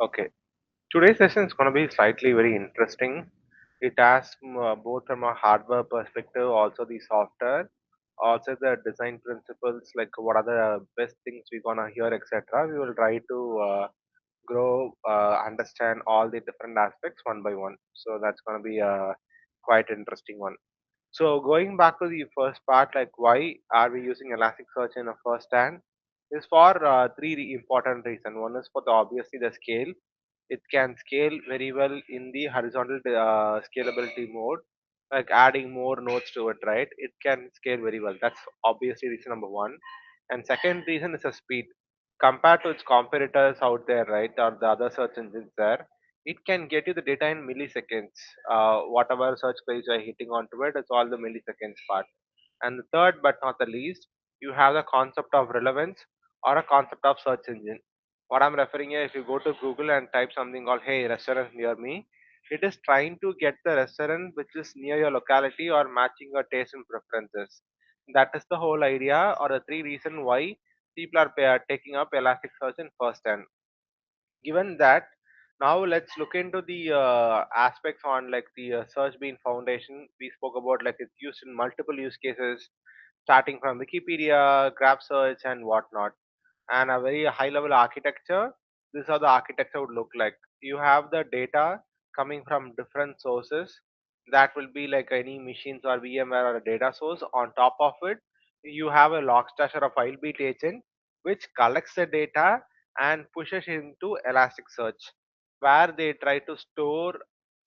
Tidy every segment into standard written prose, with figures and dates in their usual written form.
Okay, today's session is going to be slightly very interesting. It has both from a hardware perspective, also the software, also the design principles, like what are the best things we're gonna hear, etc. We will try to understand all the different aspects one by one. So that's gonna be a quite interesting one. So going back to the first part, like why are we using Elasticsearch in a first hand, is for important reasons. One is for the obviously the scale. It can scale very well in the horizontal scalability mode, like adding more nodes to it, right? It can scale very well. That's obviously reason number one. And second reason is the speed. Compared to its competitors out there, right, or the other search engines there, it can get you the data in milliseconds. Whatever search queries you are hitting onto it, it's all the milliseconds part. And the third, but not the least, you have the concept of relevance or a concept of search engine. What I'm referring here, if you go to Google and type something called "Hey, restaurant near me," it is trying to get the restaurant which is near your locality or matching your taste and preferences. That is the whole idea, or the three reason why people are taking up Elasticsearch in first hand. Given that, now let's look into the aspects on like the search being foundation. We spoke about like it's used in multiple use cases, starting from Wikipedia, Graph search, and whatnot. And a very high level architecture. This is how the architecture would look like. You have the data coming from different sources. That will be like any machines or VMware or a data source. On top of it, you have a log stash or a file beat agent which collects the data and pushes into Elasticsearch, where they try to store,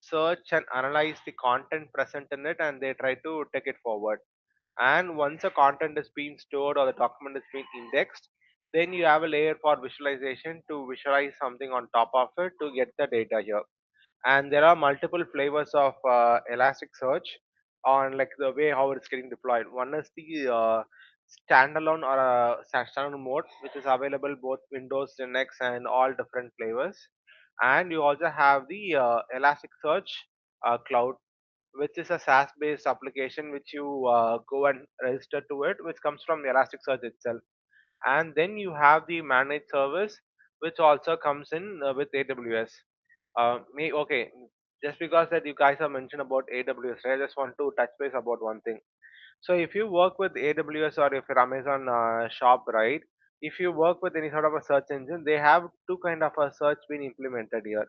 search, and analyze the content present in it, and they try to take it forward. And once the content is being stored or the document is being indexed, then you have a layer for visualization to visualize something on top of it to get the data here. And there are multiple flavors of Elasticsearch on like the way how it's getting deployed. One is the standalone or standalone mode, which is available both Windows, Linux, and all different flavors. And you also have the Elasticsearch Cloud, which is a SaaS-based application which you go and register to it, which comes from Elasticsearch itself. And then you have the managed service, which also comes in with AWS. Okay, just because that you guys have mentioned about AWS, right, I just want to touch base about one thing. So if you work with AWS or if you're Amazon shop, right, if you work with any sort of a search engine, they have two kind of a search being implemented here.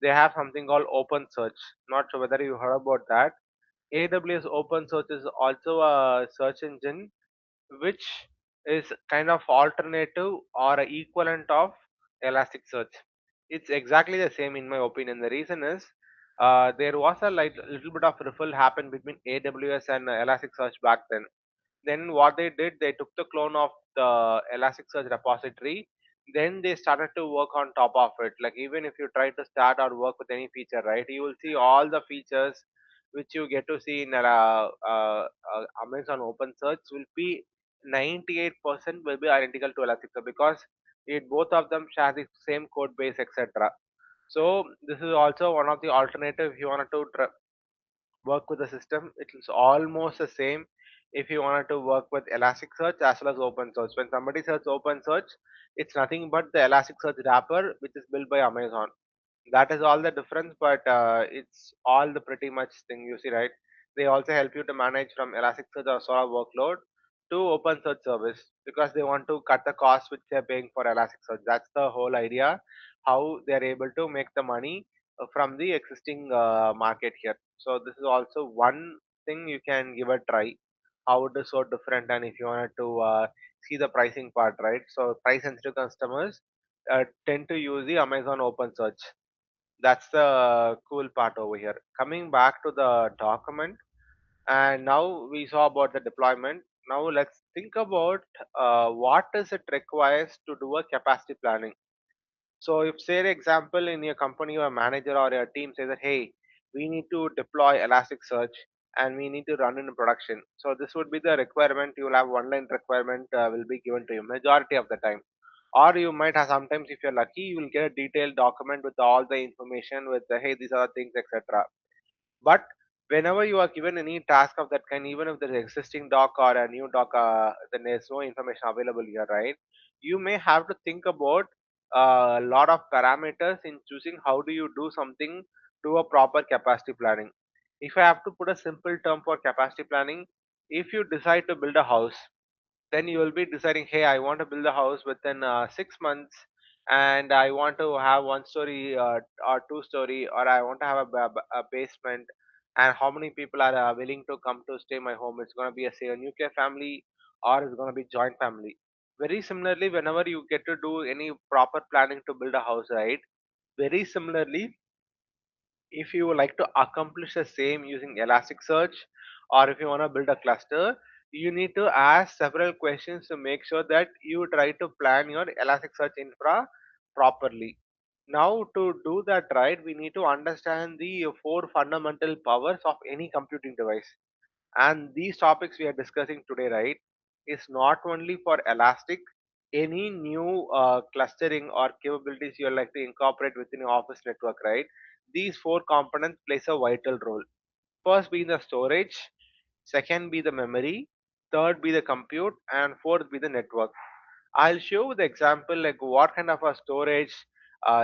They have something called open search. Not sure whether you heard about that. AWS Open Search is also a search engine which is kind of alternative or a equivalent of Elasticsearch. It's exactly the same in my opinion. The reason is there was a like little bit of riffle happened between AWS and Elasticsearch back then. Then what they did, they took the clone of the Elasticsearch repository. Then they started to work on top of it. Like even if you try to start or work with any feature, right, you will see all the features which you get to see in Amazon Open Search will be 98% will be identical to Elasticsearch because it both of them share the same code base, etc. So this is also one of the alternative if you wanted to work with the system. It is almost the same if you wanted to work with Elasticsearch as well as OpenSearch. When somebody searches OpenSearch, it's nothing but the Elasticsearch wrapper which is built by Amazon. That is all the difference, but it's all the pretty much thing you see, right? They also help you to manage from Elasticsearch or Sora workload to OpenSearch service because they want to cut the cost which they're paying for Elasticsearch. That's the whole idea, how they're able to make the money from the existing market here. So this is also one thing you can give a try. How it is so different, and if you wanted to see the pricing part, right? So price sensitive customers tend to use the Amazon Open Search. That's the cool part over here. Coming back to the document, and now we saw about the deployment. Now let's think about what is it requires to do a capacity planning. So if say the example in your company or manager or your team says that hey, we need to deploy Elasticsearch and we need to run in production. So this would be the requirement. You will have one line requirement will be given to you majority of the time. Or you might have sometimes if you're lucky, you will get a detailed document with all the information with the hey, these are the things, etc. But whenever you are given any task of that kind, even if there is existing doc or a new doc, then there's no information available here, right? You may have to think about a lot of parameters in choosing how do you do something to a proper capacity planning. If I have to put a simple term for capacity planning, if you decide to build a house, then you will be deciding, hey, I want to build a house within 6 months, and I want to have one story or two story, or I want to have a basement, and how many people are willing to come to stay my home. It's going to be a, say, a nuclear family, or it's going to be joint family. Very similarly, whenever you get to do any proper planning to build a house, right, very similarly, if you would like to accomplish the same using Elasticsearch, or if you want to build a cluster, you need to ask several questions to make sure that you try to plan your Elasticsearch infra properly. Now, to do that right, we need to understand the four fundamental powers of any computing device. And these topics we are discussing today, right, is not only for Elastic. Any new clustering or capabilities you like to incorporate within your Office network, right? These four components plays a vital role. First be the storage, second be the memory, third be the compute, and fourth be the network. I'll show the example like what kind of a storage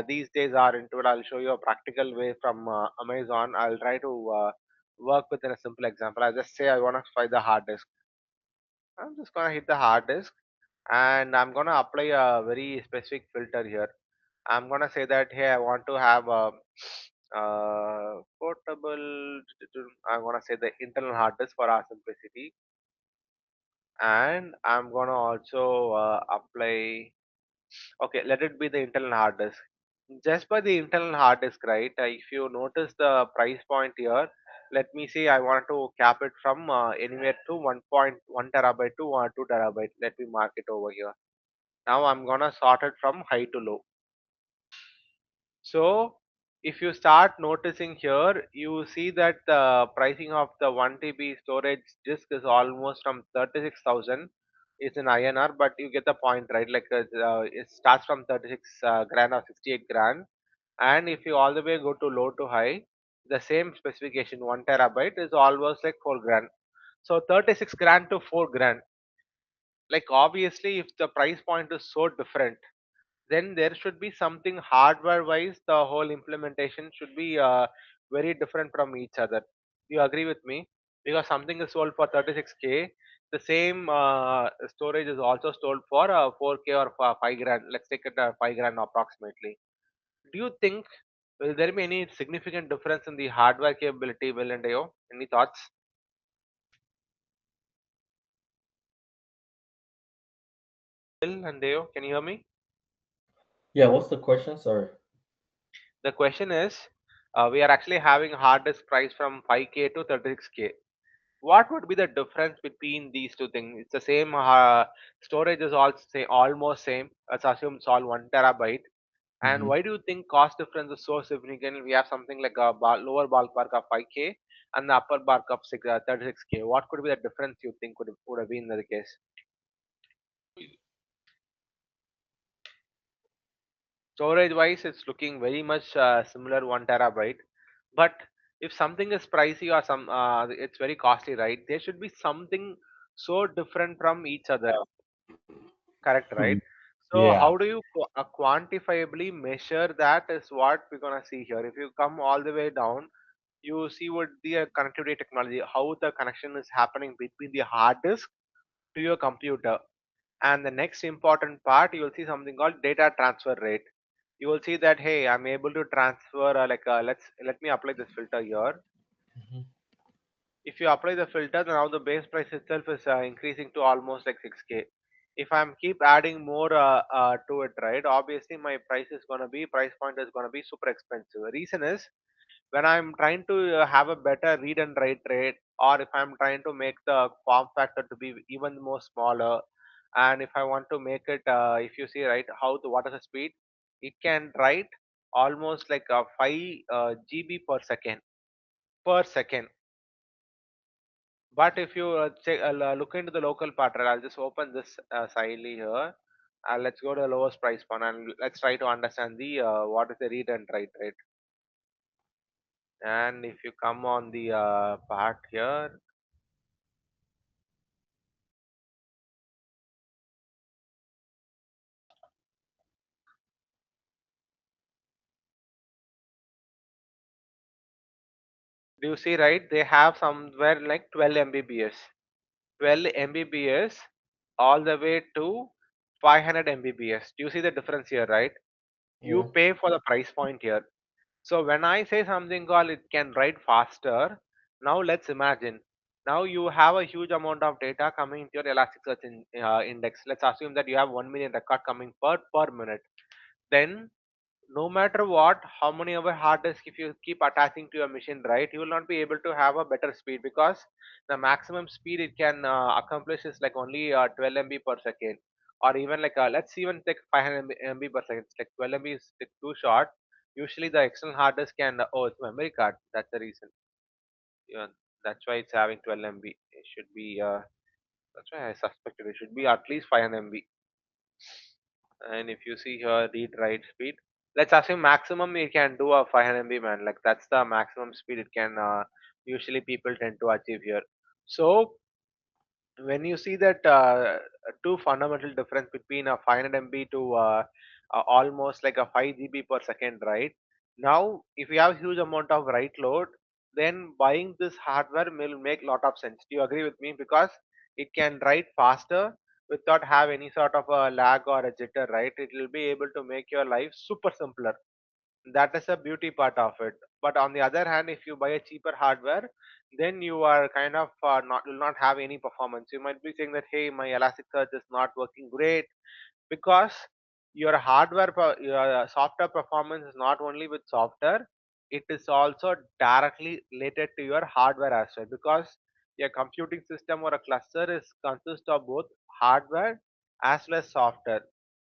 these days are into it. I'll show you a practical way from Amazon. I'll try to work within a simple example. I'll just say I want to find the hard disk. I'm just gonna hit the hard disk, and I'm gonna apply a very specific filter here. I'm gonna say that hey, I want to have a portable. I'm gonna say the internal hard disk for our simplicity, and I'm gonna also apply. Okay, let it be the internal hard disk. Just by the internal hard disk, right? If you notice the price point here, let me say I want to cap it from anywhere to 1.1 terabyte to 2 terabyte. Let me mark it over here. Now I'm gonna sort it from high to low. So if you start noticing here, you see that the pricing of the 1 TB storage disk is almost from 36,000. It's in INR, but you get the point, right? Like it starts from 36 grand or 68 grand, and if you all the way go to low to high, the same specification 1 terabyte is almost like 4 grand. So 36 grand to 4 grand. Like obviously, if the price point is so different, then there should be something hardware wise the whole implementation should be very different from each other. You agree with me? Because something is sold for 36K, the same storage is also sold for 4K or 5 grand. Let's take it 5 grand approximately. Do you think will there be any significant difference in the hardware capability, Will and Deo? Any thoughts? Will and Deo, can you hear me? Yeah, what's the question? Sorry. The question is, we are actually having hard disk price from 5K to 36K. What would be the difference between these two things? It's the same storage is all say almost same. Let's assume it's all 1 terabyte. And Hmm. why do you think cost difference is so significant? We have something like a lower ballpark of 5K and the upper bark of 36K. What could be the difference you think would have been the case? Storage wise, it's looking very much similar 1 terabyte. But if something is pricey or some it's very costly, right? There should be something so different from each other. Correct, right? So Yeah. how do you quantifiably measure that is what we're gonna see here. If you come all the way down, you see what the connectivity technology, how the connection is happening between the hard disk to your computer. And the next important part, you will see something called data transfer rate. You will see that hey, I'm able to transfer let me apply this filter here. Hmm. If you apply the filter, then now the base price itself is increasing to almost like 6K. If I'm keep adding more to it, right, obviously my price point is gonna be super expensive. The reason is when I'm trying to have a better read and write rate, or if I'm trying to make the form factor to be even more smaller, and if I want to make it, if you see right, what is the speed? It can write almost like a 5 GB per second per second. But if you check, look into the local part, right, I'll just open this silently here. Let's go to the lowest price point and let's try to understand the what is the read and write rate. And if you come on the part here, Do you see, right? They have somewhere like 12 Mbps, 12 Mbps all the way to 500 Mbps. Do you see the difference here, right? You Yeah. pay for the price point here. So when I say something called it can write faster, now let's imagine. Now you have a huge amount of data coming into your Elasticsearch index. Let's assume that you have 1 million record coming per minute. Then no matter what, how many ever hard disk if you keep attaching to your machine, right, you will not be able to have a better speed because the maximum speed it can accomplish is like only 12 MB per second, or even like let's even take 500 MB per second. It's like 12 MB is like too short. Usually the external hard disk can oh, it's memory card, that's the reason. Yeah, that's why it's having 12 MB. It should be that's why I suspected it should be at least 500 MB. And if you see here read write speed, let's assume maximum it can do a 500 MB, man, like that's the maximum speed it can usually people tend to achieve here. So when you see that two fundamental difference between a 500 MB to almost like a 5 GB per second, right? Now if you have huge amount of write load, then buying this hardware will make lot of sense. Do you agree with me? Because it can write faster without have any sort of a lag or a jitter, right? It will be able to make your life super simpler. That is a beauty part of it. But on the other hand, if you buy a cheaper hardware, then you are kind of not will not have any performance. You might be saying that, hey, my Elasticsearch is not working great, because your your software performance is not only with software, it is also directly related to your hardware as well, because your computing system or a cluster is consists of both hardware as well as software.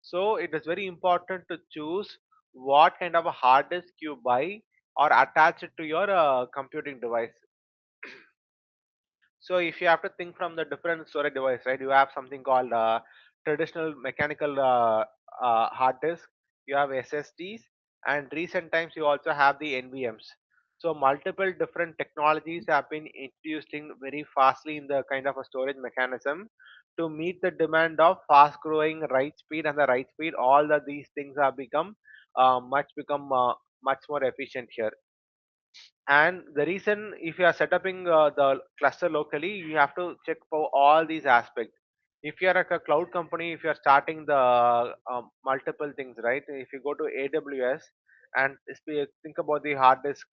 So it is very important to choose what kind of a hard disk you buy or attach it to your computing device. So if you have to think from the different storage device, right? You have something called traditional mechanical hard disk. You have SSDs, and recent times you also have the NVMs. So multiple different technologies have been introduced in very fastly in the kind of a storage mechanism to meet the demand of fast growing write speed and the write speed. All the these things have become much more efficient here. And the reason, if you are setting the cluster locally, you have to check for all these aspects. If you are like a cloud company, if you are starting the multiple things, right? If you go to AWS and think about the hard disk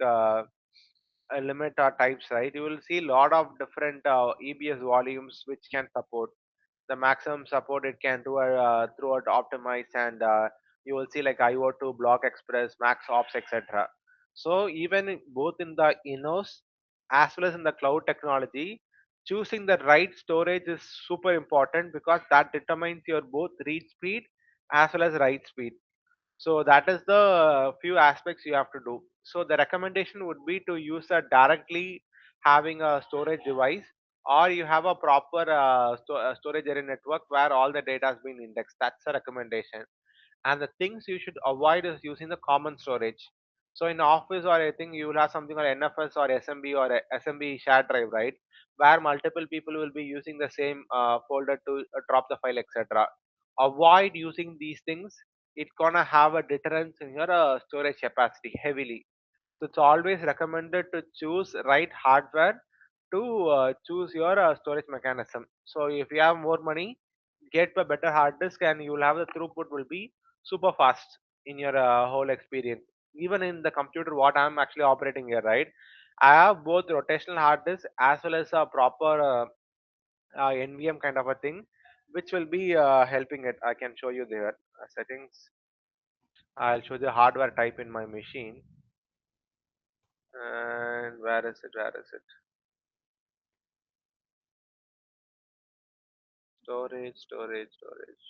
limit or types, right? You will see a lot of different EBS volumes which can support the maximum support it can do throughout optimize, and you will see like IO2, Block Express, Max Ops, etc. So even both in the in-house as well as in the cloud technology, choosing the right storage is super important because that determines your both read speed as well as write speed. So that is the few aspects you have to do. So the recommendation would be to use a directly having a storage device, or you have a proper storage area network where all the data has been indexed. That's a recommendation. And the things you should avoid is using the common storage. So in office or anything, you will have something like NFS or SMB or SMB shared drive, right? Where multiple people will be using the same folder to drop the file, etc. Avoid using these things. It's gonna have a deterrence in your storage capacity heavily. So it's always recommended to choose right hardware to choose your storage mechanism. So if you have more money, get a better hard disk, and you will have the throughput will be super fast in your whole experience. Even in the computer, what I'm actually operating here, right? I have both rotational hard disk as well as a proper NVM kind of a thing, which will be helping it. I can show you there settings. I'll show the hardware type in my machine. And where is it? Where is it? Storage, storage, storage.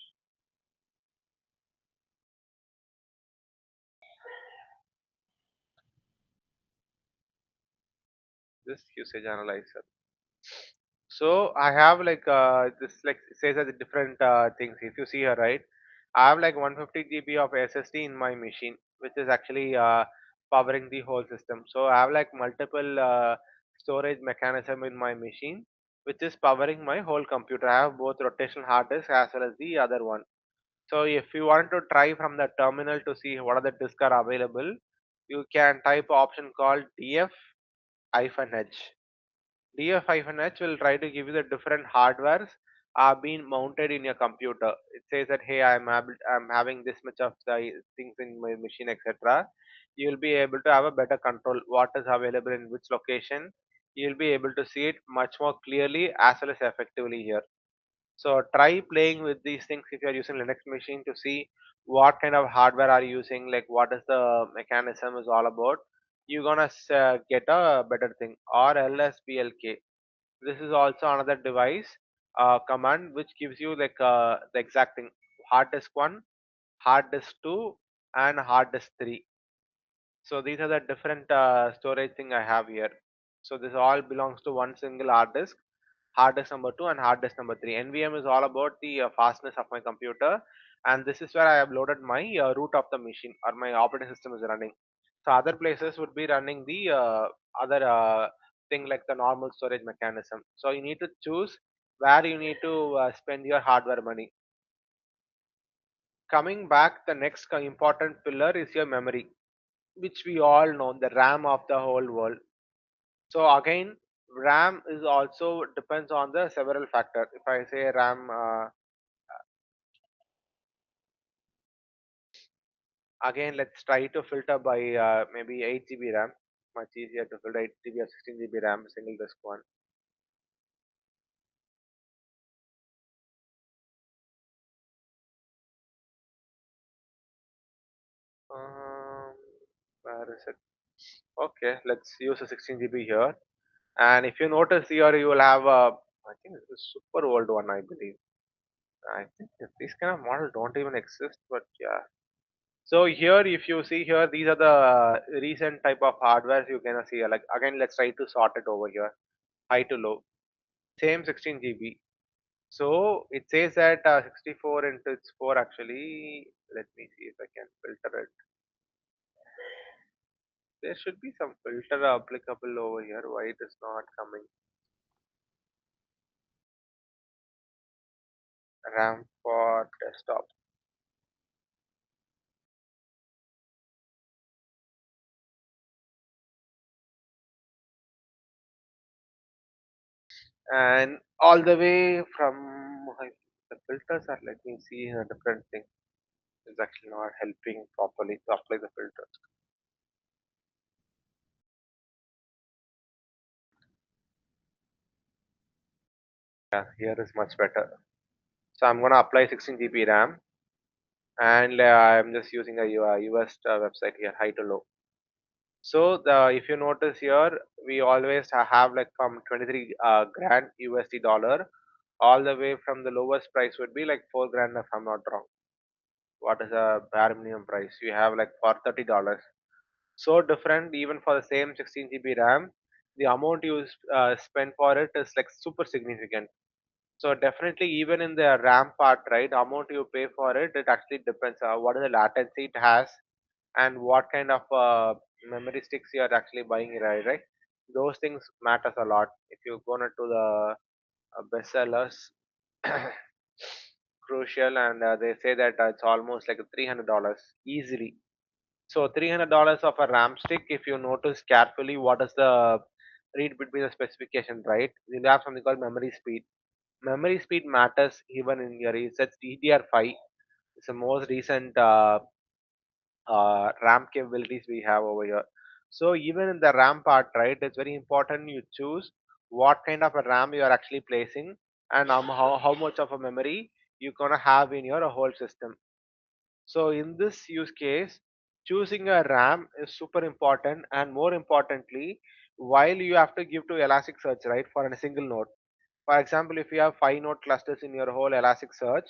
This usage analyzer. So I have like this like says as a different things. If you see here, right, I have like 150 GB of SSD in my machine, which is actually powering the whole system. So I have like multiple storage mechanism in my machine, which is powering my whole computer. I have both rotational hard disk as well as the other one. So if you want to try from the terminal to see what are the disks are available, you can type option called df -H. DF-H will try to give you the different hardwares are being mounted in your computer. It says that hey, I'm having this much of the things in my machine, etc. You will be able to have a better control what is available in which location. You'll be able to see it much more clearly as well as effectively here. So try playing with these things if you are using Linux machine to see what kind of hardware are you using, like what is the mechanism is all about. You're gonna get a better thing. Or LSBLK. This is also another device command which gives you like the exact thing: hard disk 1, hard disk 2, and hard disk 3. So these are the different storage thing I have here. So this all belongs to one single hard disk number 2 and hard disk number 3. NVM is all about the fastness of my computer, and this is where I have loaded my root of the machine or my operating system is running. So other places would be running the other thing like the normal storage mechanism. So you need to choose where you need to spend your hardware money. Coming back, the next important pillar is your memory, which we all know, the RAM of the whole world. So again, RAM is also depends on the several factor. If I say RAM, again let's try to filter by maybe 8 GB RAM. Much easier to filter 8 GB or 16 GB RAM single disk one. Um, where is it? Okay, let's use a 16 GB here. And if you notice here, you will have a, I think it's a super old one, I believe. I think that these kind of models don't even exist, but yeah. So here, if you see here, these are the recent type of hardware you can see. Like again, let's try to sort it over here, high to low. Same 16 GB. So it says that 64 into its 4 actually. Let me see if I can filter it. There should be some filter applicable over here. Why it is not coming? RAM for desktop. And all the way from the filters are, let me see a different thing. It's actually not helping properly to apply the filter. Yeah, here is much better. So I'm gonna apply 16 GB RAM, and I'm just using a US website here, high to low. So the if you notice here, we always have like from 23 grand USD dollar, all the way from the lowest price would be like 4 grand if I'm not wrong. What is a bare minimum price? You have like for $30. So different even for the same 16 GB RAM, the amount you spend for it is like super significant. So definitely even in the RAM part, right, amount you pay for it, it actually depends on what is the latency it has and what kind of memory sticks you are actually buying, right? Those things matters a lot. If you go into the bestsellers, crucial, and they say that it's almost like $300 easily. So $300 of a RAM stick, if you notice carefully, what is the read between the specification, right? You have something called memory speed. Memory speed matters even in your research. DDR5 is the most recent RAM capabilities we have over here. So even in the RAM part, right, it's very important you choose what kind of a RAM you are actually placing and how much of a memory you're gonna have in your whole system. So in this use case, choosing a RAM is super important, and more importantly, while you have to give to Elasticsearch, right, for a single node. For example, if you have 5 node clusters in your whole Elasticsearch,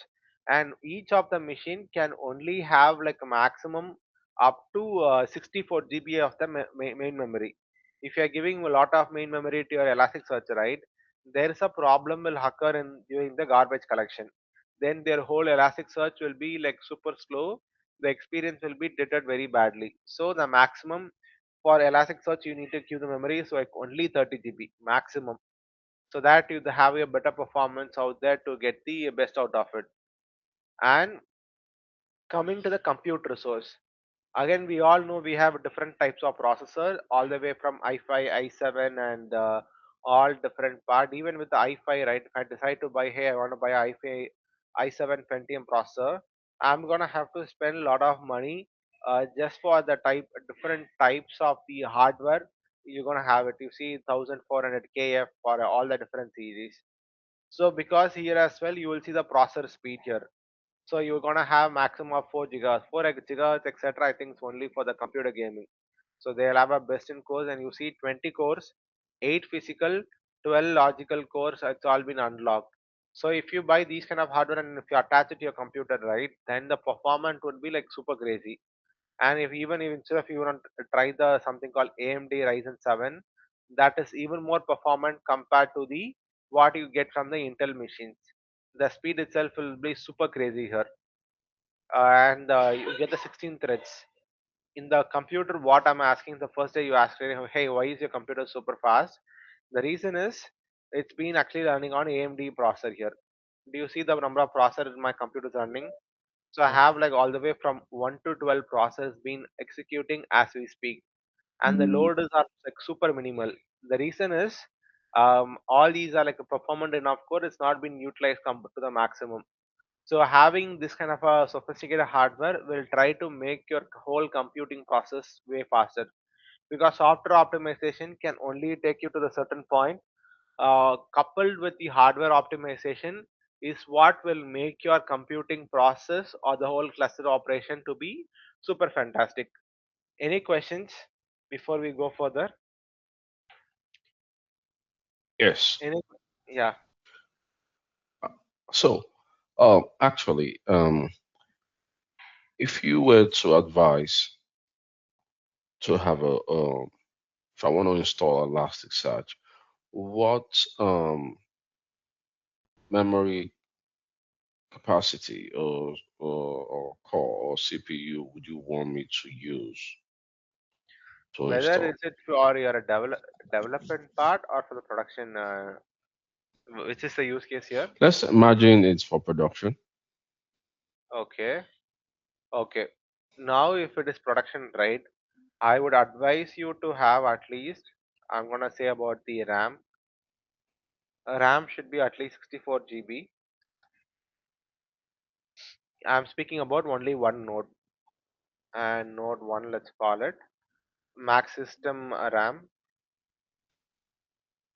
and each of the machine can only have like a maximum up to 64 GB of the main memory. If you are giving a lot of main memory to your Elasticsearch, right, there is a problem will occur in during the garbage collection. Then their whole Elasticsearch will be like super slow. The experience will be dated very badly. So the maximum for Elasticsearch you need to give the memory is like only 30 GB maximum, so that you have a better performance out there to get the best out of it. And coming to the compute resource, Again, we all know we have different types of processor, all the way from i5, i7, and all different part. Even with the i5, right? If I decide to buy, hey, I want to buy i5, i7 Pentium processor, I'm gonna have to spend a lot of money just for the different types of the hardware. You're gonna have it. You see, 1400 KF for all the different series. So because here as well, you will see the processor speed here. So you're gonna have maximum of 4 gigahertz, 4 gigahertz, etc. I think it's only for the computer gaming. So they'll have a best in cores, and you see 20 cores, 8 physical, 12 logical cores. It's all been unlocked. So if you buy these kind of hardware and if you attach it to your computer, right, then the performance would be like super crazy. And if even if instead of you want to try the something called AMD Ryzen 7, that is even more performant compared to the what you get from the Intel machines. The speed itself will be super crazy here, and you get the 16 threads in the computer. What I'm asking, the first day you ask, hey, why is your computer super fast? The reason is it's been actually running on AMD processor here. Do you see the number of processors my computer is running? So I have like all the way from 1 to 12 process being executing as we speak, and the load is are like super minimal. The reason is all these are like a performant enough code. It's not been utilized to the maximum. So having this kind of a sophisticated hardware will try to make your whole computing process way faster, because software optimization can only take you to the certain point. Coupled with the hardware optimization is what will make your computing process or the whole cluster operation to be super fantastic. Any questions before we go further? Yes. Any? Yeah. Uh, So, actually, if you were to advise to have if I want to install Elasticsearch, what memory capacity or core or CPU would you want me to use to Whether install? is it for your development part or for the production, which is the use case here? Let's imagine it's for production. Okay. Okay. Now, if it is production, right, I would advise you to have at least, I'm gonna say about the RAM. RAM should be at least 64 GB. I'm speaking about only one node, and node one, let's call it max system RAM,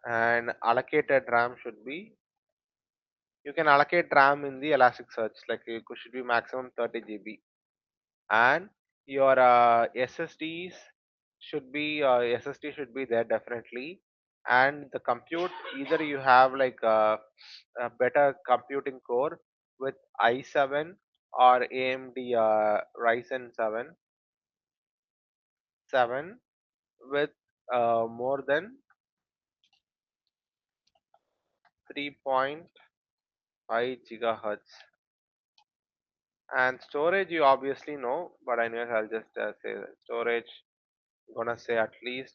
and allocated RAM should be, you can allocate RAM in the Elasticsearch, like should be maximum 30 GB. And your SSD should be there definitely. And the compute, either you have like a better computing core with i7 or AMD Ryzen 7 with more than 3.5 gigahertz. And storage you obviously know, but anyways I'll just say that storage, gonna say at least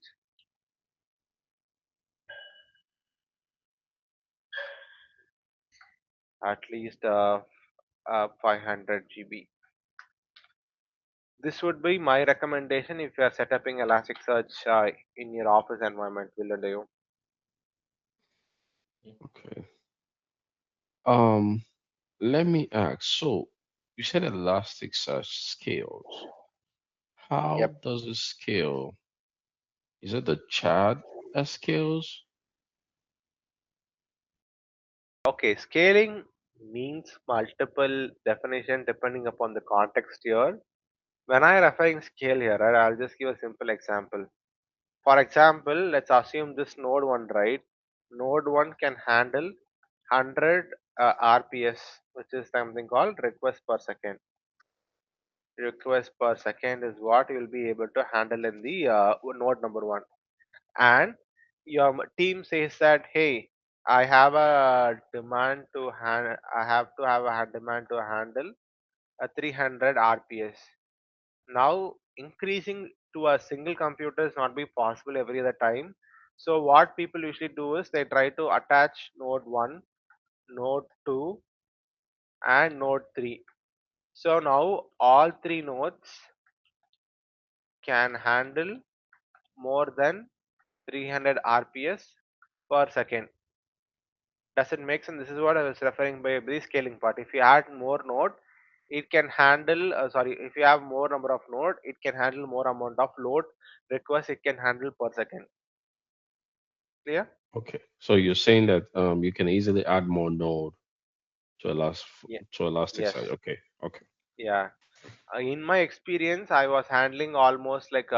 500 GB. This would be my recommendation if you are setting Elasticsearch in your office environment, will you? Okay. Um, Let me ask. So you said Elasticsearch scales. Yep. How does it scale? Is it the chat that scales? Okay, scaling means multiple definition depending upon the context here. When I referring scale here, right, I'll just give a simple example. For example, let's assume this node 1, right? Node 1 can handle 100 RPS, which is something called request per second. Request per second is what you will be able to handle in the node number 1. And your team says that, hey, I have a demand to I have to have a demand to handle a 300 RPS. Now increasing to a single computer is not be possible every other time. So what people usually do is they try to attach node 1, node 2, and node 3. So now all three nodes can handle more than 300 RPS per second. Does it make sense? This is what I was referring by the scaling part. If you add more node, it can handle, if you have more number of node, it can handle more amount of load request it can handle per second. Clear? Okay. So you're saying that you can easily add more node to Yeah. to Yes. Elasticsearch. Okay. Okay. Yeah. In my experience, I was handling almost like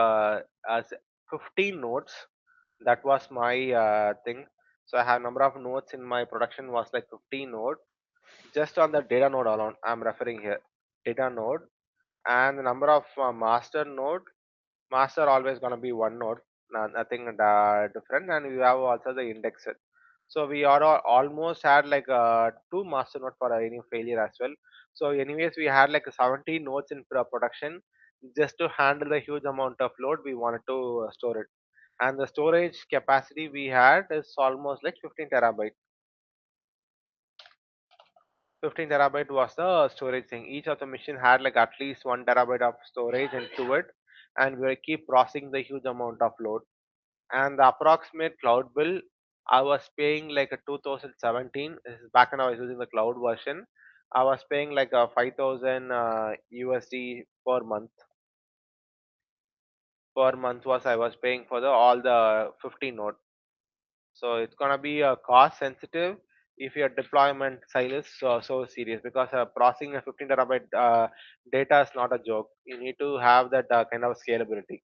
15 nodes. That was my thing. So I have number of nodes in my production was like 15 node. Just on the data node alone, I'm referring here. Data node and the number of master node. Master always gonna be one node, nothing different, and we have also the indexer. So we are almost had like two master node for any failure as well. So anyways, we had like 17 nodes in production just to handle the huge amount of load we wanted to store it. And the storage capacity we had is almost like 15 terabyte. 15 terabyte was the storage thing. Each of the machine had like at least 1 terabyte of storage into it, and we will keep processing the huge amount of load. And the approximate cloud bill I was paying like a 2017. This is back when I was using the cloud version. I was paying like a 5,000 USD per month. Per month was I was paying for the all the 15 node. So it's gonna be cost sensitive if your deployment size is so serious, because processing a 15 terabyte data is not a joke. You need to have that kind of scalability,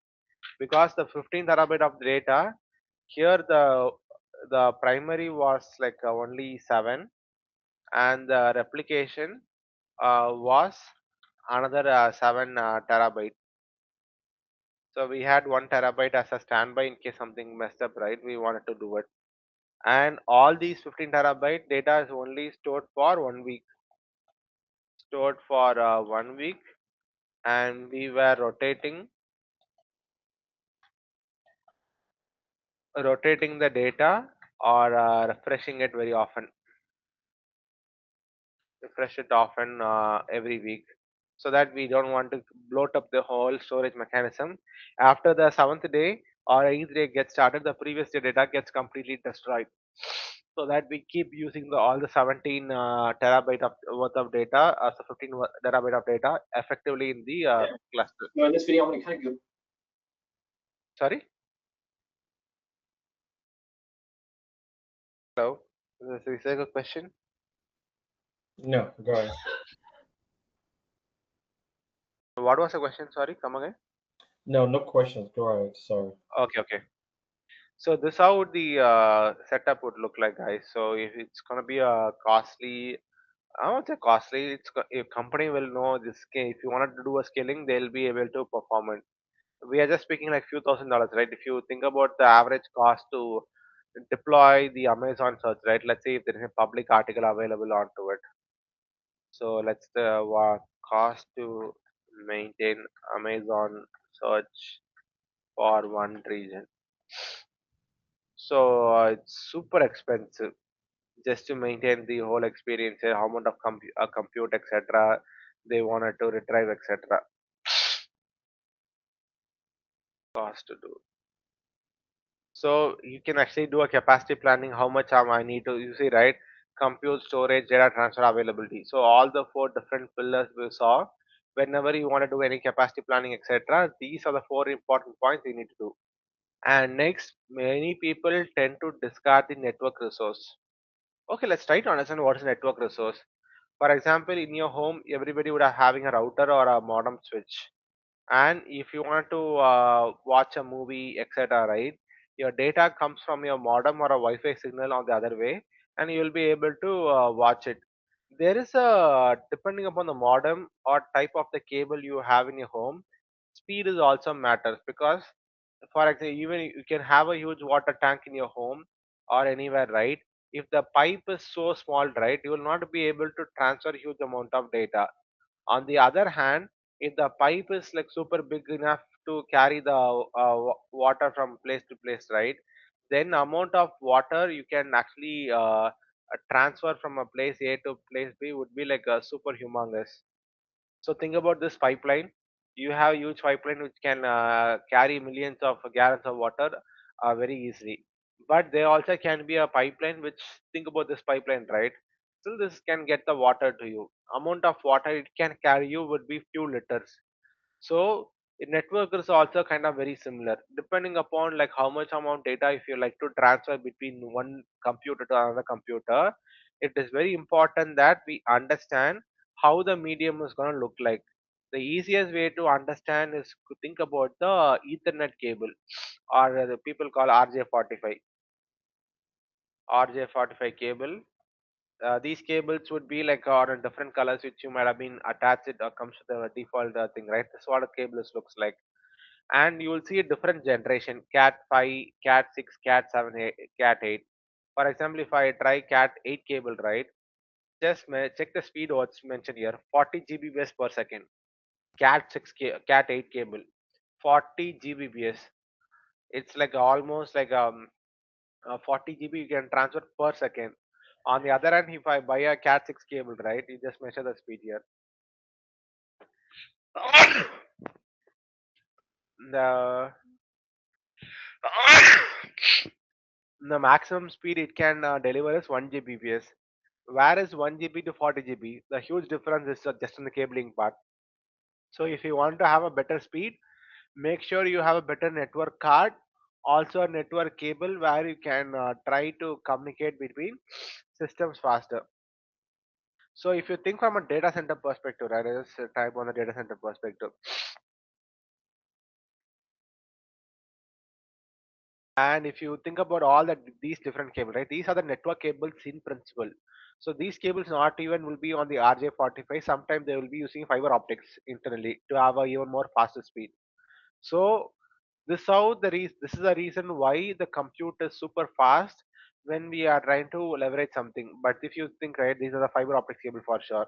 because the 15 terabyte of data here, the primary was like only 7, and the replication was another 7 terabyte. So we had 1 terabyte as a standby in case something messed up, right? We wanted to do it. And all these 15 terabyte data is only stored for 1 week. Stored for 1 week, and we were rotating the data or refreshing it very often. Refresh it often every week, so that we don't want to bloat up the whole storage mechanism. After the seventh day or eighth day gets started, the previous day data gets completely destroyed, so that we keep using all the 17 terabyte of worth of data as a 15 terabyte of data effectively in the cluster. No, in this video, I'm going to kind of go. Sorry, hello, is there a question? No, go ahead. What was the question? Sorry, come again. No, no questions. Go ahead. Sorry. Okay, okay. So this how the setup would look like, guys. So if it's gonna be a costly, I won't say costly. If company will know this. If you wanted to do a scaling, they'll be able to perform it. We are just speaking like few $1,000s, right? If you think about the average cost to deploy the Amazon search, right? Let's say if there is a public article available onto it. So let's the cost to maintain Amazon search for one region. So it's super expensive just to maintain the whole experience, how amount of compute, etc. They wanted to retrieve, etc. Cost to do. So you can actually do a capacity planning. How much I need to, you see, right? Compute, storage, data transfer, availability. So all the four different pillars we saw. Whenever you want to do any capacity planning, etc., these are the four important points you need to do. And next, many people tend to discard the network resource. Okay, let's try to understand what is network resource. For example, in your home, everybody would have having a router or a modem switch. And if you want to watch a movie, etc., right? Your data comes from your modem or a Wi-Fi signal on the other way, and you will be able to watch it. There is a, depending upon the modem or type of the cable you have in your home, speed is also matters, because for example, even you can have a huge water tank in your home or anywhere, right? If the pipe is so small, right, you will not be able to transfer huge amount of data. On the other hand, if the pipe is like super big enough to carry the water from place to place, right, then amount of water you can actually transfer from a place A to place B would be like a super humongous. So think about this pipeline. You have huge pipeline which can carry millions of gallons of water very easily. But there also can be a pipeline which, think about this pipeline, right? Still, this can get the water to you. Amount of water it can carry you would be few liters. So the network is also kind of very similar, depending upon like how much amount data if you like to transfer between one computer to another computer. It is very important that we understand how the medium is going to look like. The easiest way to understand is to think about the Ethernet cable, or the people call RJ45. RJ45 cable. These cables would be like on different colors which you might have been attached it or comes to the default thing, right? This is what a cable looks like. And you will see a different generation: cat 5, cat 6, cat 7, cat 8. For example, if I try cat 8 cable, right, just check the speed what's mentioned here: 40 gbps per second. Cat 6 cat 8 cable, 40 gbps. It's like almost like 40 GB you can transfer per second. On the other hand, if I buy a cat 6 cable, right, you just measure the speed here. the the maximum speed it can deliver is 1 Gbps. Where is 1 GB to 40 GB? The huge difference is just in the cabling part. So if you want to have a better speed, make sure you have a better network card, also a network cable where you can try to communicate between systems faster. So if you think from a data center perspective, right, let's type on the data center perspective. And if you think about all that these different cables, right, these are the network cables in principle. So these cables not even will be on the RJ45. Sometimes they will be using fiber optics internally to have a even more faster speed. So this is the reason why the compute is super fast when we are trying to leverage something. But if you think, right, these are the fiber optics cable for sure.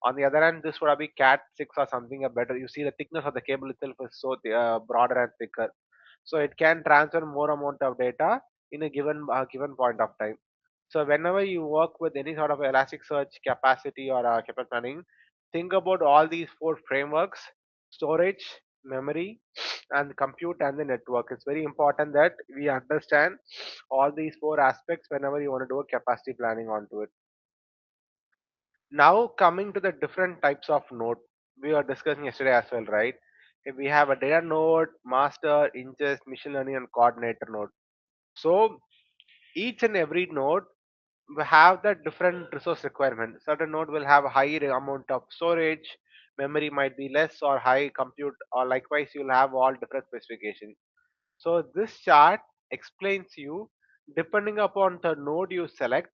On the other hand, this would be Cat 6 or something a better. You see the thickness of the cable itself is so broader and thicker, so it can transfer more amount of data in a given point of time. So whenever you work with any sort of Elasticsearch capacity or capacity planning, think about all these four frameworks: storage, memory, and compute and the network. It's very important that we understand all these four aspects whenever you want to do a capacity planning onto it. Now coming to the different types of node we were discussing yesterday as well, right? If we have a data node, master, ingest, machine learning, and coordinator node. So each and every node will have the different resource requirement. Certain node will have a higher amount of storage, memory might be less or high compute, or likewise you'll have all different specifications. So this chart explains you, depending upon the node you select,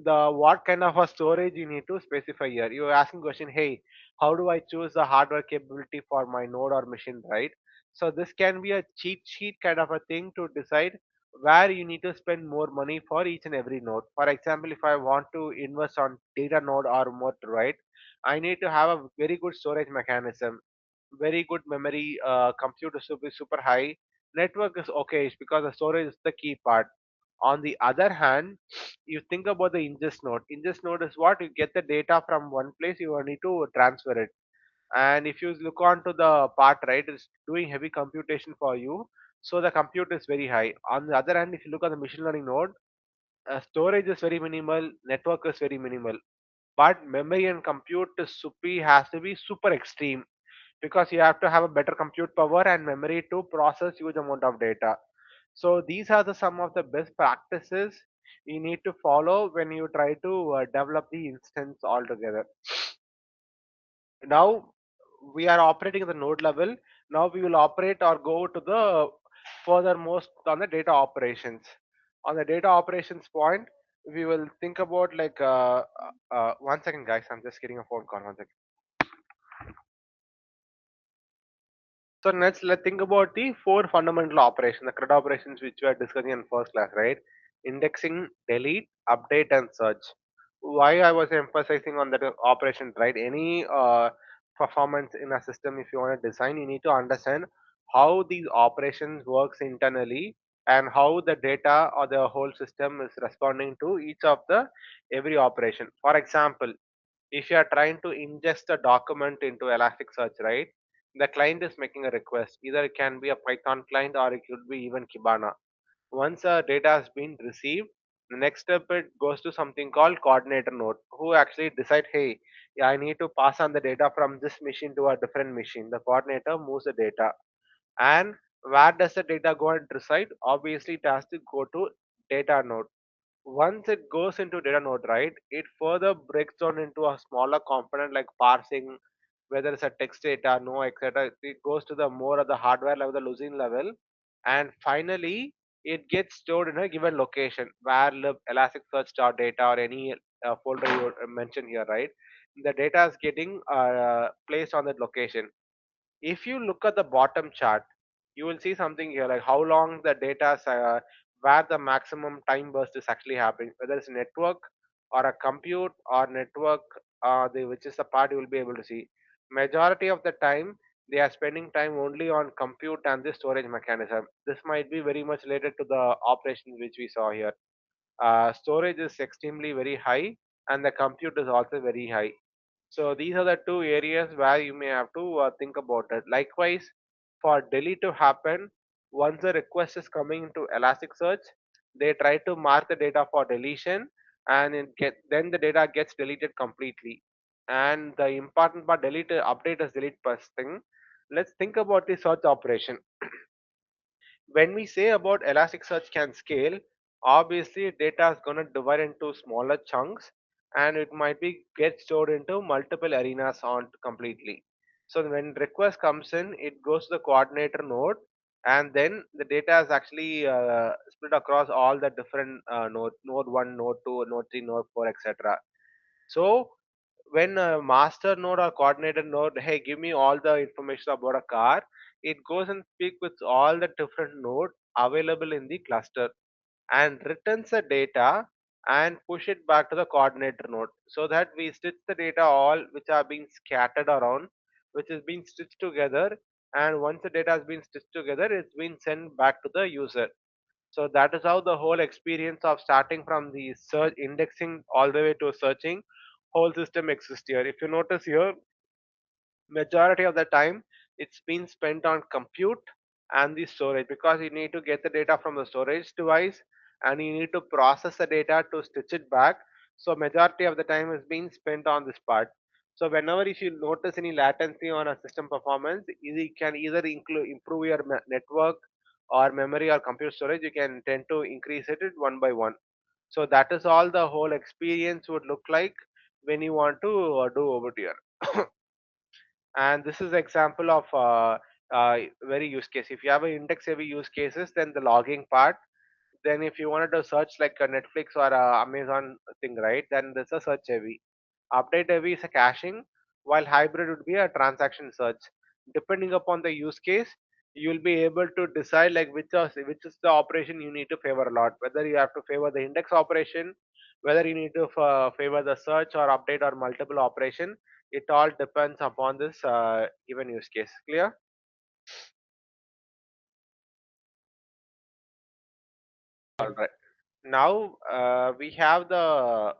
the what kind of a storage you need to specify here. You're asking question, hey, how do I choose the hardware capability for my node or machine, right? So this can be a cheat sheet kind of a thing to decide where you need to spend more money for each and every node. For example, if I want to invest on data node or more, right, I need to have a very good storage mechanism, very good memory, computer super high, network is okay because the storage is the key part. On the other hand, you think about the ingest node. Ingest node is what you get the data from one place, you need to transfer it. And if you look on to the part, right, it's doing heavy computation for you, so the compute is very high. On the other hand, if you look at the machine learning node, storage is very minimal, network is very minimal, but memory and compute is has to be super extreme, because you have to have a better compute power and memory to process huge amount of data. So these are the some of the best practices you need to follow when you try to develop the instance altogether. Now we are operating at the node level. Now we will operate or go to the furthermost on the data operations. On the data operations point, we will think about like 1 second, guys. I'm just getting a phone call. 1 second. So let's think about the four fundamental operations, the CRUD operations which we are discussing in first class, right? Indexing, delete, update, and search. Why I was emphasizing on that operation, right? Any performance in a system, if you want to design, you need to understand how these operations works internally and how the data or the whole system is responding to each of the every operation. For example, if you are trying to ingest a document into Elasticsearch, right? the client is making a request. Either it can be a Python client or it could be even Kibana. Once data has been received, the next step it goes to something called coordinator node, who actually decide, hey, yeah, I need to pass on the data from this machine to a different machine. The coordinator moves the data, and where does the data go and reside? Obviously, it has to go to data node. Once it goes into data node, right, it further breaks down into a smaller component like parsing, whether it's a text data, no, etc. It goes to the more of the hardware level, the losing level, and finally it gets stored in a given location where the Elasticsearch star data or any folder you mentioned here, right? The data is getting placed on that location. If you look at the bottom chart, you will see something here like how long the data where the maximum time burst is actually happening, whether it's network or a compute or network, which is the part you will be able to see. Majority of the time they are spending time only on compute and the storage mechanism. This might be very much related to the operations which we saw here. Storage is extremely very high and the compute is also very high. So these are the two areas where you may have to think about it. Likewise, for delete to happen, once the request is coming into Elasticsearch, they try to mark the data for deletion, and then the data gets deleted completely. And the important part, delete update as delete first thing. Let's think about the search operation. When we say about Elasticsearch can scale, obviously data is going to divide into smaller chunks, and it might be get stored into multiple arenas on completely. So when request comes in, it goes to the coordinator node, and then the data is actually split across all the different node 1, node 2, node 3, node 4, etc. So when a master node or coordinator node, hey, give me all the information about a car, it goes and speak with all the different node available in the cluster and returns the data and push it back to the coordinator node, so that we stitch the data all which are being scattered around, which is being stitched together, and once the data has been stitched together, it's been sent back to the user. So that is how the whole experience of starting from the search indexing all the way to searching whole system exists here. If you notice here, majority of the time it's been spent on compute and the storage, because you need to get the data from the storage device and you need to process the data to stitch it back. So majority of the time is being spent on this part. So whenever if you notice any latency on a system performance, you can either improve your network or memory or compute storage, you can tend to increase it one by one. So that is all the whole experience would look like when you want to do over here. And this is example of very use case. If you have an index heavy use cases, then the logging part. Then if you wanted to search like a Netflix or a Amazon thing, right, then there's a search heavy. Update heavy is a caching, while hybrid would be a transaction search. Depending upon the use case, you will be able to decide like which is the operation you need to favor a lot, whether you have to favor the index operation, whether you need to favor the search or update or multiple operation. It all depends upon this given use case. Clear? All right. Now we have the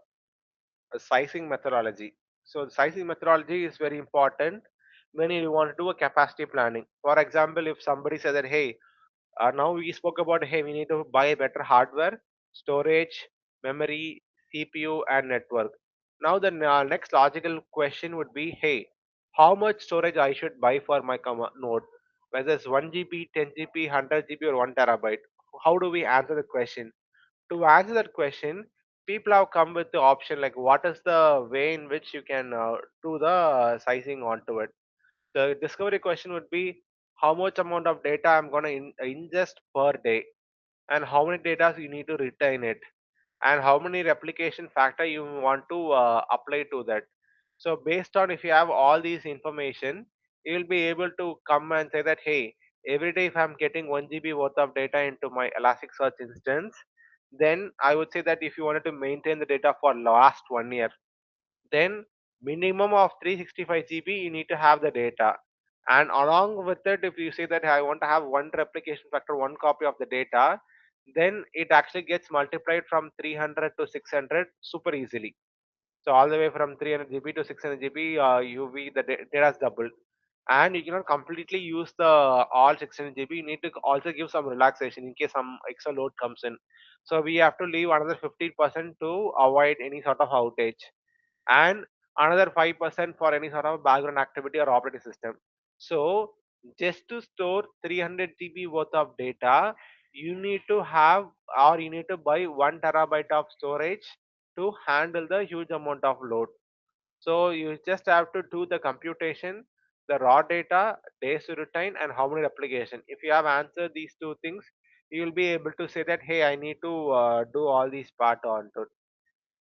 sizing methodology. So the sizing methodology is very important when you want to do a capacity planning. For example, if somebody says that, hey, now we spoke about, hey, we need to buy better hardware, storage, memory, CPU, and network. Now the next logical question would be, hey, how much storage I should buy for my node? Whether it's 1 GB, 10 GB, 100 GB, or 1 terabyte. How do we answer the question? To answer that question, people have come with the option like what is the way in which you can do the sizing onto it. The discovery question would be how much amount of data I'm going to ingest per day, and how many data you need to retain it, and how many replication factor you want to apply to that. So based on if you have all these information, you will be able to come and say that, hey, every day if I'm getting 1 GB worth of data into my Elasticsearch instance, then I would say that if you wanted to maintain the data for last 1 year, then minimum of 365 GB you need to have the data. And along with it, if you say that I want to have one replication factor, one copy of the data, then it actually gets multiplied from 300 to 600 super easily. So all the way from 300 GB to 600 GB, the data is doubled. and you cannot completely use the all 16 GB. You need to also give some relaxation in case some extra load comes in. So we have to leave another 15% to avoid any sort of outage, and another 5% for any sort of background activity or operating system. So just to store 300 GB worth of data, you need to have, or you need to buy 1 terabyte of storage to handle the huge amount of load. So you just have to do the computation, the raw data, days to retain, and how many replication. If you have answered these two things, you will be able to say that, hey, I need to do all these part onto it.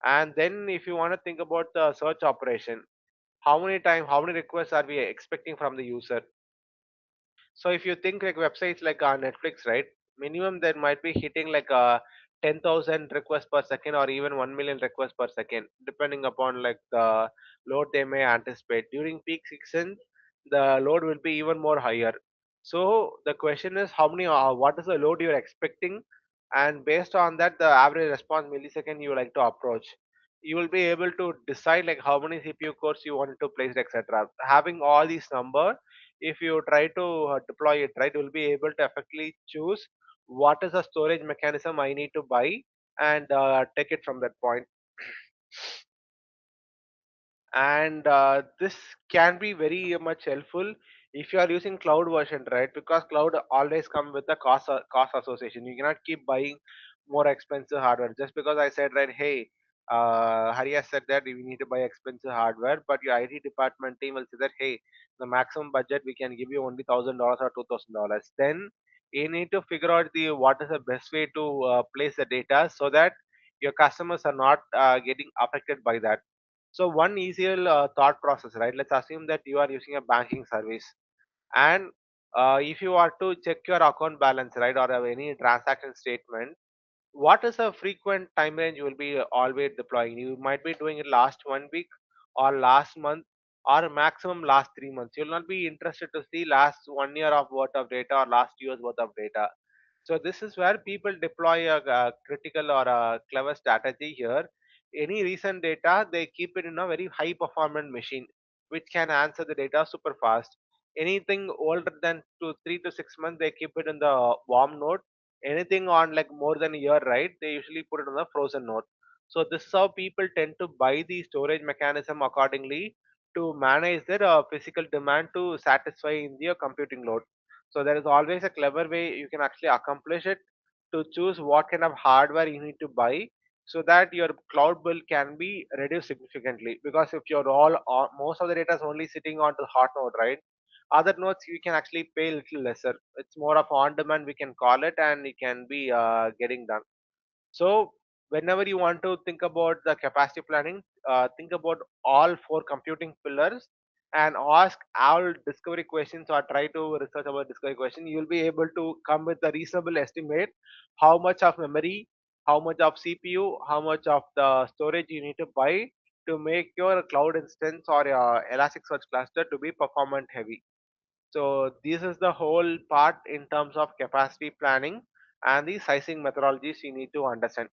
And then if you want to think about the search operation, how many requests are we expecting from the user? So if you think like websites like Netflix, right? Minimum there might be hitting like 10,000 requests per second or even 1 million requests per second, depending upon like the load they may anticipate. During peak season, the load will be even more higher. So the question is what is the load you're expecting? And based on that, the average response millisecond you like to approach. You will be able to decide like how many CPU cores you wanted to place, etc. Having all these number, if you try to deploy it right, you will be able to effectively choose what is the storage mechanism I need to buy, and take it from that point. And this can be very much helpful if you are using cloud version, right? Because cloud always come with the cost association. You cannot keep buying more expensive hardware just because I said, right, hey, Hari has said that we need to buy expensive hardware, but your IT department team will say that, hey, the maximum budget we can give you only $1,000 or $2,000. Then you need to figure out the what is the best way to place the data so that your customers are not getting affected by that. So one easier thought process, right? Let's assume that you are using a banking service, and if you are to check your account balance, right, or have any transaction statement, what is a frequent time range you will be always deploying? You might be doing it last 1 week or last month or maximum last 3 months. You'll not be interested to see last 1 year of worth of data or last year's worth of data. So this is where people deploy a critical or a clever strategy here. Any recent data, they keep it in a very high performance machine, which can answer the data super fast. Anything older than 3 to 6 months, they keep it in the warm node. Anything on like more than a year, right, they usually put it on the frozen node. So this is how people tend to buy the storage mechanism accordingly to manage their physical demand to satisfy in their computing load. So there is always a clever way you can actually accomplish it, to choose what kind of hardware you need to buy so that your cloud bill can be reduced significantly. Because if you're most of the data is only sitting on the hot node, right, other nodes you can actually pay a little lesser. It's more of on demand, we can call it, and it can be getting done. So whenever you want to think about the capacity planning, think about all four computing pillars and ask all discovery questions or try to research about discovery question. You will be able to come with a reasonable estimate how much of memory, how much of CPU, how much of the storage you need to buy to make your cloud instance or your Elasticsearch cluster to be performant heavy. So this is the whole part in terms of capacity planning and the sizing methodologies you need to understand.